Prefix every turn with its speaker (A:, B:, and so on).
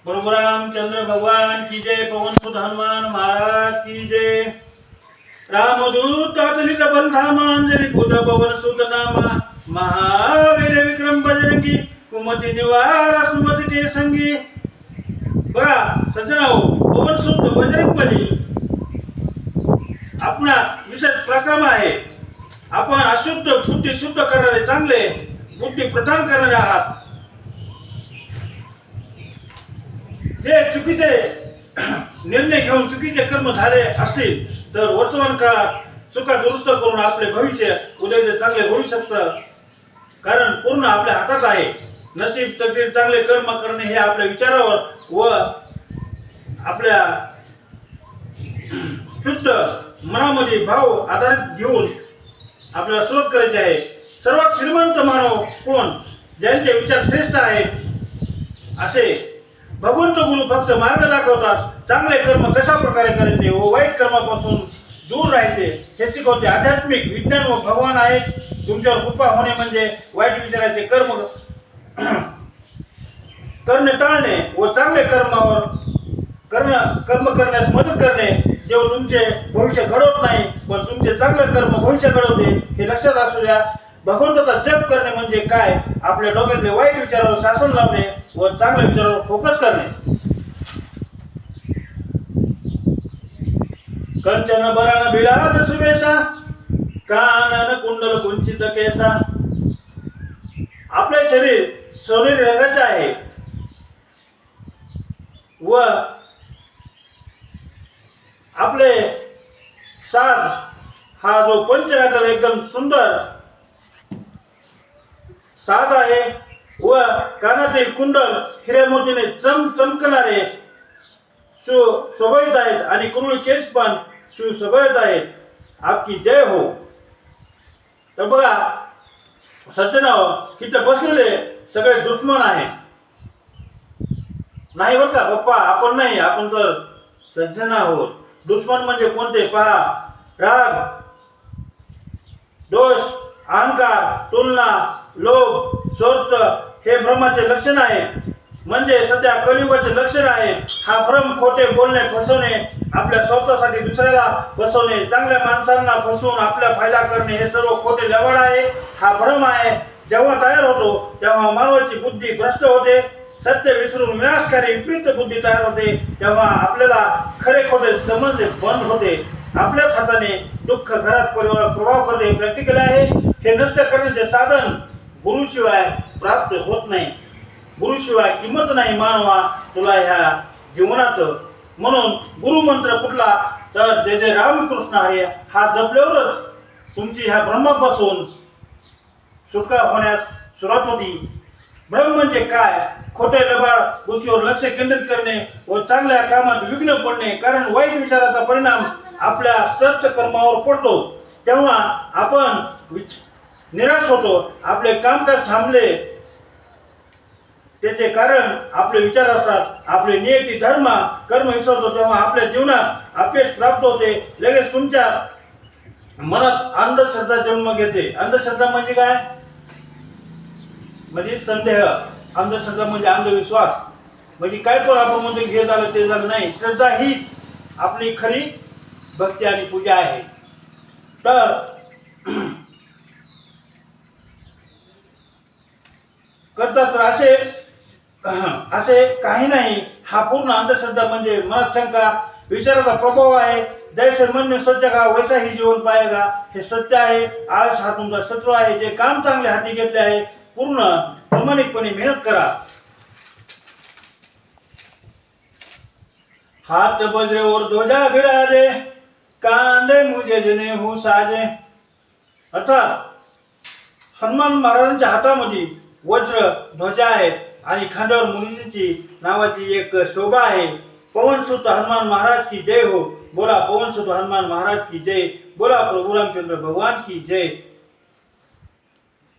A: प्रभु रामचंद्र भगवान की जय। पवन सुत हनुमान महाराज की जय। रामदूत अतुलित बल धामा अंजनी भूत पवन सुत नामा महावीर विक्रम बजरंगी कुमति निवार सुमति के संगी। बघा सज्जनाओ, पवन सुत बजरंग बली आपला विशेष प्रक्रम आहे। आपण अशुद्ध बुद्धी शुद्ध करणारे, चांगले बुद्धी प्रदान करणारे आहात। जे चुकीचे निर्णय घेऊन चुकीचे कर्म झाले असतील तर वर्तमान काळात चुका दुरुस्त करून आपले भविष्य उद्याचे चांगले होऊ शकतं। कारण पूर्ण आपल्या हातात आहे। नशीब तकदीर चांगले कर्म करणे हे आपल्या विचारावर व आपल्या शुद्ध मनामध्ये भाव आधारित घेऊन आपल्याला सुरुवात करायची आहे। सर्वात श्रीमंत मानव कोण? ज्यांचे विचार श्रेष्ठ आहेत असे भगवंत गुरु फक्त मार्ग दाखवतात। चांगले कर्म कशा प्रकारे करायचे व वाईट कर्मापासून दूर राहायचे हे शिकवते। आध्यात्मिक विज्ञान व भगवान आहेत। तुमच्यावर कृपा होणे म्हणजे वाईट विचाराचे कर्म करणे टाळणे व चांगले कर्म करण्यास मदत करणे। जेव्हा तुमचे भविष्य घडवत नाही पण तुमचे चांगले कर्म भविष्य घडवते हे लक्षात असू द्या। भगवंताचा जप करणे म्हणजे काय? आपल्या डोक्यातले वाईट विचारावर शासन लावणे व चांगल्या विचारावर फोकस करणे। कंचन बरण बिराज सुबेसा कानन कुंडल कुंचित केसा। आपले शरीर सोनेरी रंगाचे आहे व आपले साज हा जो पंचघाटाला एकदम सुंदर साज आहे व कानातील कुंडल हिरे मोतीने चमकणारे शोभित आहेत आणि कुरळी केस पण सुशोभित आहेत। आपकी जय हो। तर बघा सज्जनाओ, तिथे बसलेले सगळे दुश्मन आहेत। नाही बरं का पप्पा, आपण नाही, आपण तर सज्जन आहोत। दुश्मन म्हणजे कोणते पहा? राग, दोष, अहंकार, तुलना, लोभ, स्वार्थ हे भ्रमाचे लक्षण आहे। म्हणजे सध्या कलियुगाचे लक्षण आहे। हा भ्रम खोटे बोलणे, फसवणे, आपल्या स्वतःसाठी दुसऱ्याला फसवणे, चांगल्या माणसांना फसवून आपला फायदा करणे हे सर्व खोटे लवाड आहे। हा भ्रम आहे। जेव्हा तयार होतो तेव्हा मानवाची बुद्धी भ्रष्ट होते। सत्य विसरून विनाशकारी विपरीत बुद्धी तयार होते। तेव्हा आपल्याला खरे खोटे समजणे बंद होते। आपल्याच हाताने दुःख घरात परिवारात प्रभाव करते प्रॅक्टिकल आहे। हे नष्ट करण्याचे साधन गुरुशिवाय प्राप्त होत नाही। गुरुशिवाय किंमत नाही मानवा तुला ह्या जीवनात। म्हणून गुरु मंत्र कुठला तर जय जय रामकृष्ण हरी हा जपल्यावरच तुमची ह्या भ्रमापासून सुटका होण्यास सुरुवात होती। भ्रम म्हणजे काय? खोटे लबाड गोष्टीवर लक्ष केंद्रित करणे व चांगल्या कामात विघ्न पडणे। कारण वाईट विचाराचा परिणाम आपल्या सत्य कर्मावर पडतो तेव्हा आपण निराश होतो। आपले कामकाज थांबले त्याचे कारण आपले विचार असतात। आपले नियती धर्म कर्म विसरतो तेव्हा आपल्या जीवनात अपयश प्राप्त होते। लगेच तुमच्या मनात अंधश्रद्धा जन्म घेते। अंधश्रद्धा म्हणजे काय? म्हणजे संदेह। अंधश्रद्धा म्हणजे अंधविश्वास। म्हणजे काय पण आपण म्हणतो हे झालं ते झालं नाही। श्रद्धा हीच आपली खरी भक्ती आणि पूजा आहे। तर करतात तर असे काही नाही। हा पूर्ण अंधश्रद्धा म्हणजे मनात शंका विचाराचा प्रभाव आहे। जैसे मन में सोचेगा वैसा ही जीवन पाएगा हे सत्य आहे। आळस हा तुमचा शत्रू आहे। जे काम चांगले हाती घेतले आहे पूर्ण प्रामाणिकपणे मेहनत करा। हाथ बजरे और ध्वजा बिराजे कांदे मुझे जने हो साजे। अर्थात हनुमान महाराजांच्या हातामध्ये वज्र ध्वजा आहे आणि खांद्यावर मुनीची नावाची एक शोभा आहे। पवन सुत हनुमान महाराज की जय हो। बोला पवन सुत हनुमान महाराज की जय। बोला प्रभु रामचंद्र भगवान की जय।